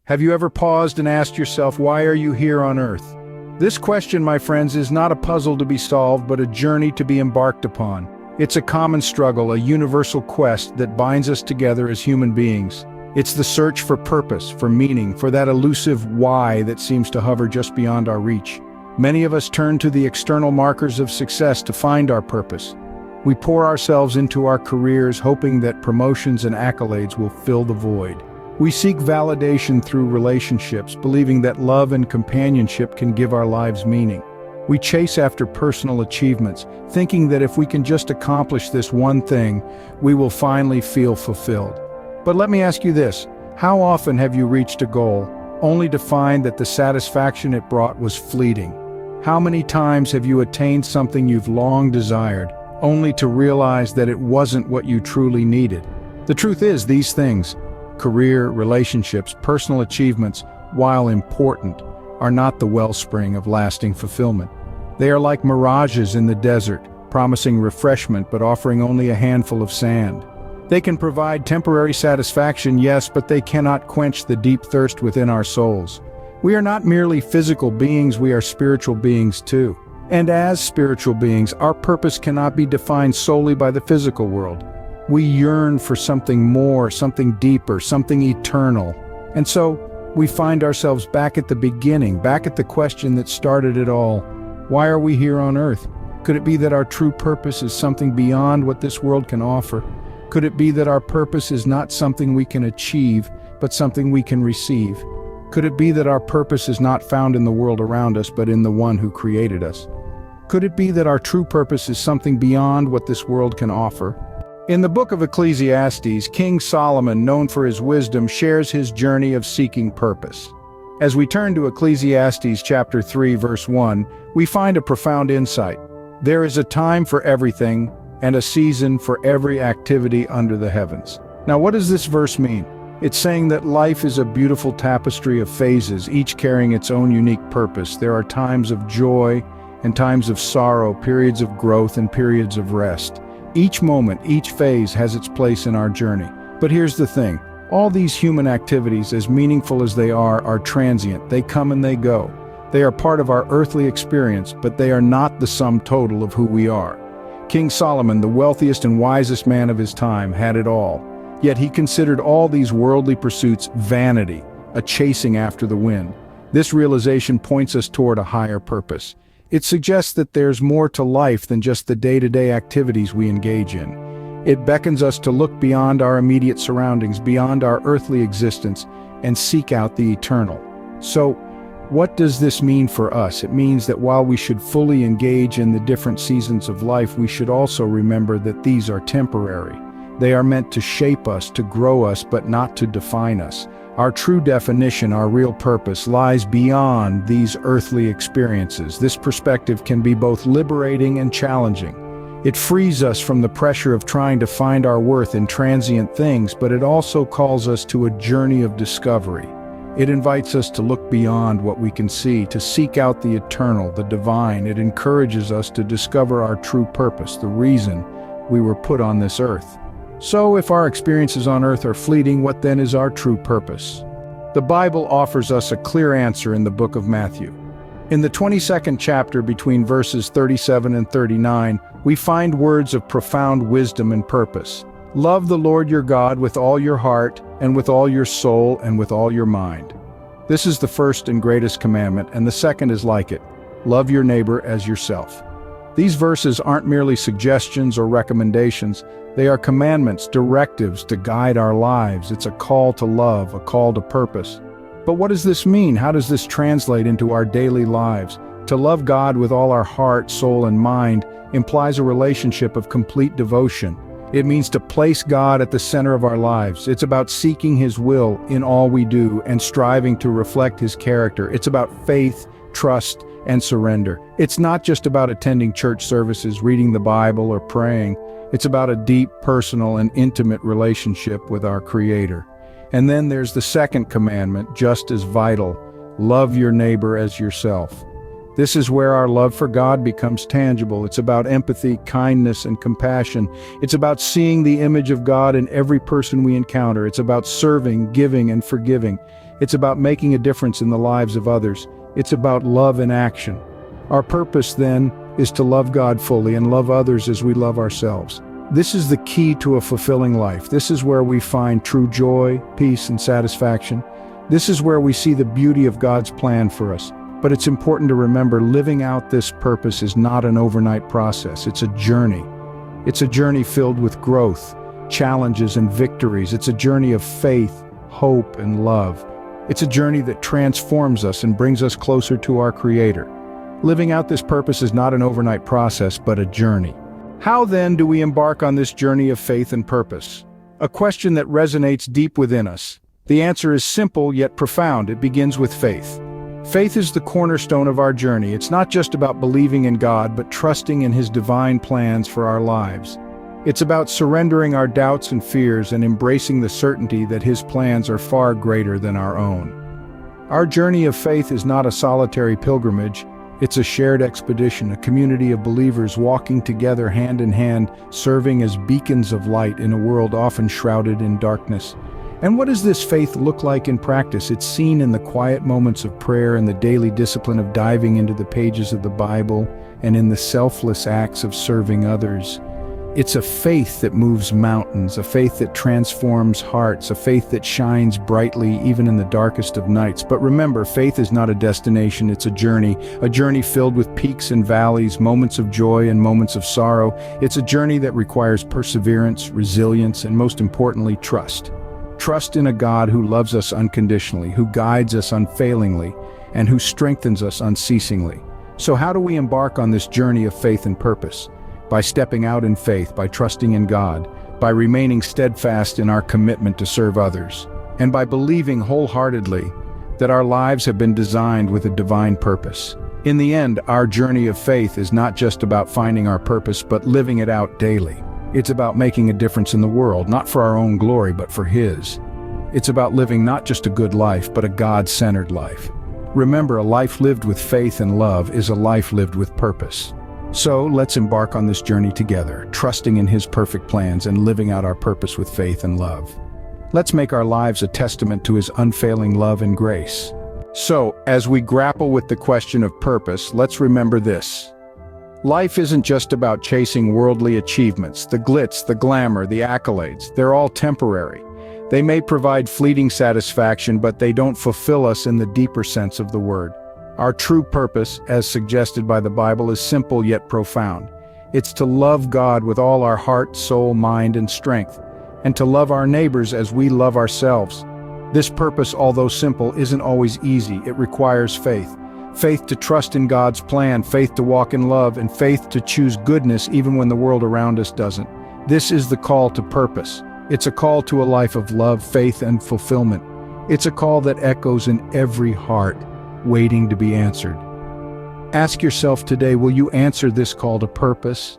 Have you ever paused and asked yourself, why are you here on Earth? This question, my friends, is not a puzzle to be solved, but a journey to be embarked upon. It's a common struggle, a universal quest that binds us together as human beings. It's the search for purpose, for meaning, for that elusive why that seems to hover just beyond our reach. Many of us turn to the external markers of success to find our purpose. We pour ourselves into our careers, hoping that promotions and accolades will fill the void. We seek validation through relationships, believing that love and companionship can give our lives meaning. We chase after personal achievements, thinking that if we can just accomplish this one thing, we will finally feel fulfilled. But let me ask you this, how often have you reached a goal, only to find that the satisfaction it brought was fleeting? How many times have you attained something you've long desired, only to realize that it wasn't what you truly needed? The truth is, these things, career, relationships, personal achievements, while important, are not the wellspring of lasting fulfillment. They are like mirages in the desert, promising refreshment but offering only a handful of sand. They can provide temporary satisfaction, yes, but they cannot quench the deep thirst within our souls. We are not merely physical beings, we are spiritual beings too. And as spiritual beings, our purpose cannot be defined solely by the physical world. We yearn for something more, something deeper, something eternal. And so, we find ourselves back at the beginning, back at the question that started it all. Why are we here on Earth? Could it be that our true purpose is something beyond what this world can offer? Could it be that our purpose is not something we can achieve, but something we can receive? Could it be that our purpose is not found in the world around us, but in the one who created us? Could it be that our true purpose is something beyond what this world can offer? In the book of Ecclesiastes, King Solomon, known for his wisdom, shares his journey of seeking purpose. As we turn to Ecclesiastes chapter 3, verse 1, we find a profound insight. There is a time for everything, and a season for every activity under the heavens. Now, what does this verse mean? It's saying that life is a beautiful tapestry of phases, each carrying its own unique purpose. There are times of joy and times of sorrow, periods of growth and periods of rest. Each moment, each phase has its place in our journey. But here's the thing, all these human activities, as meaningful as they are transient. They come and they go. They are part of our earthly experience, but they are not the sum total of who we are. King Solomon, the wealthiest and wisest man of his time, had it all. Yet he considered all these worldly pursuits vanity, a chasing after the wind. This realization points us toward a higher purpose. It suggests that there's more to life than just the day-to-day activities we engage in. It beckons us to look beyond our immediate surroundings, beyond our earthly existence, and seek out the eternal. So, what does this mean for us? It means that while we should fully engage in the different seasons of life, we should also remember that these are temporary. They are meant to shape us, to grow us, but not to define us. Our true definition, our real purpose, lies beyond these earthly experiences. This perspective can be both liberating and challenging. It frees us from the pressure of trying to find our worth in transient things, but it also calls us to a journey of discovery. It invites us to look beyond what we can see, to seek out the eternal, the divine. It encourages us to discover our true purpose, the reason we were put on this earth. So if our experiences on earth are fleeting, what then is our true purpose? The Bible offers us a clear answer in the book of Matthew. In the 22nd chapter, between verses 37 and 39, we find words of profound wisdom and purpose. Love the Lord your God with all your heart, and with all your soul, and with all your mind. This is the first and greatest commandment, and the second is like it. Love your neighbor as yourself. These verses aren't merely suggestions or recommendations. They are commandments, directives to guide our lives. It's a call to love, a call to purpose. But what does this mean? How does this translate into our daily lives? To love God with all our heart, soul, and mind implies a relationship of complete devotion. It means to place God at the center of our lives. It's about seeking His will in all we do and striving to reflect His character. It's about faith, trust, and surrender. It's not just about attending church services, reading the Bible, or praying. It's about a deep, personal, and intimate relationship with our Creator. And then there's the second commandment, just as vital. Love your neighbor as yourself. This is where our love for God becomes tangible. It's about empathy, kindness, and compassion. It's about seeing the image of God in every person we encounter. It's about serving, giving, and forgiving. It's about making a difference in the lives of others. It's about love in action. Our purpose, then, is to love God fully and love others as we love ourselves. This is the key to a fulfilling life. This is where we find true joy, peace, and satisfaction. This is where we see the beauty of God's plan for us. But it's important to remember, living out this purpose is not an overnight process. It's a journey. It's a journey filled with growth, challenges, and victories. It's a journey of faith, hope, and love. It's a journey that transforms us and brings us closer to our Creator. Living out this purpose is not an overnight process, but a journey. How then do we embark on this journey of faith and purpose? A question that resonates deep within us. The answer is simple yet profound. It begins with faith. Faith is the cornerstone of our journey. It's not just about believing in God, but trusting in His divine plans for our lives. It's about surrendering our doubts and fears and embracing the certainty that His plans are far greater than our own. Our journey of faith is not a solitary pilgrimage. It's a shared expedition, a community of believers walking together hand in hand, serving as beacons of light in a world often shrouded in darkness. And what does this faith look like in practice? It's seen in the quiet moments of prayer and the daily discipline of diving into the pages of the Bible and in the selfless acts of serving others. It's a faith that moves mountains, a faith that transforms hearts, a faith that shines brightly even in the darkest of nights. But remember, faith is not a destination, it's a journey filled with peaks and valleys, moments of joy and moments of sorrow. It's a journey that requires perseverance, resilience, and most importantly, trust. Trust in a God who loves us unconditionally, who guides us unfailingly, and who strengthens us unceasingly. So how do we embark on this journey of faith and purpose? By stepping out in faith, by trusting in God, by remaining steadfast in our commitment to serve others, and by believing wholeheartedly that our lives have been designed with a divine purpose. In the end, our journey of faith is not just about finding our purpose, but living it out daily. It's about making a difference in the world, not for our own glory, but for His. It's about living not just a good life, but a God-centered life. Remember, a life lived with faith and love is a life lived with purpose. So let's embark on this journey together, trusting in His perfect plans and living out our purpose with faith and love. Let's make our lives a testament to His unfailing love and grace. So, as we grapple with the question of purpose, let's remember this. Life isn't just about chasing worldly achievements, the glitz, the glamour, the accolades. They're all temporary. They may provide fleeting satisfaction, but they don't fulfill us in the deeper sense of the word. Our true purpose, as suggested by the Bible, is simple yet profound. It's to love God with all our heart, soul, mind, and strength, and to love our neighbors as we love ourselves. This purpose, although simple, isn't always easy. It requires faith. Faith to trust in God's plan, faith to walk in love, and faith to choose goodness even when the world around us doesn't. This is the call to purpose. It's a call to a life of love, faith, and fulfillment. It's a call that echoes in every heart, waiting to be answered. Ask yourself today, will you answer this call to purpose?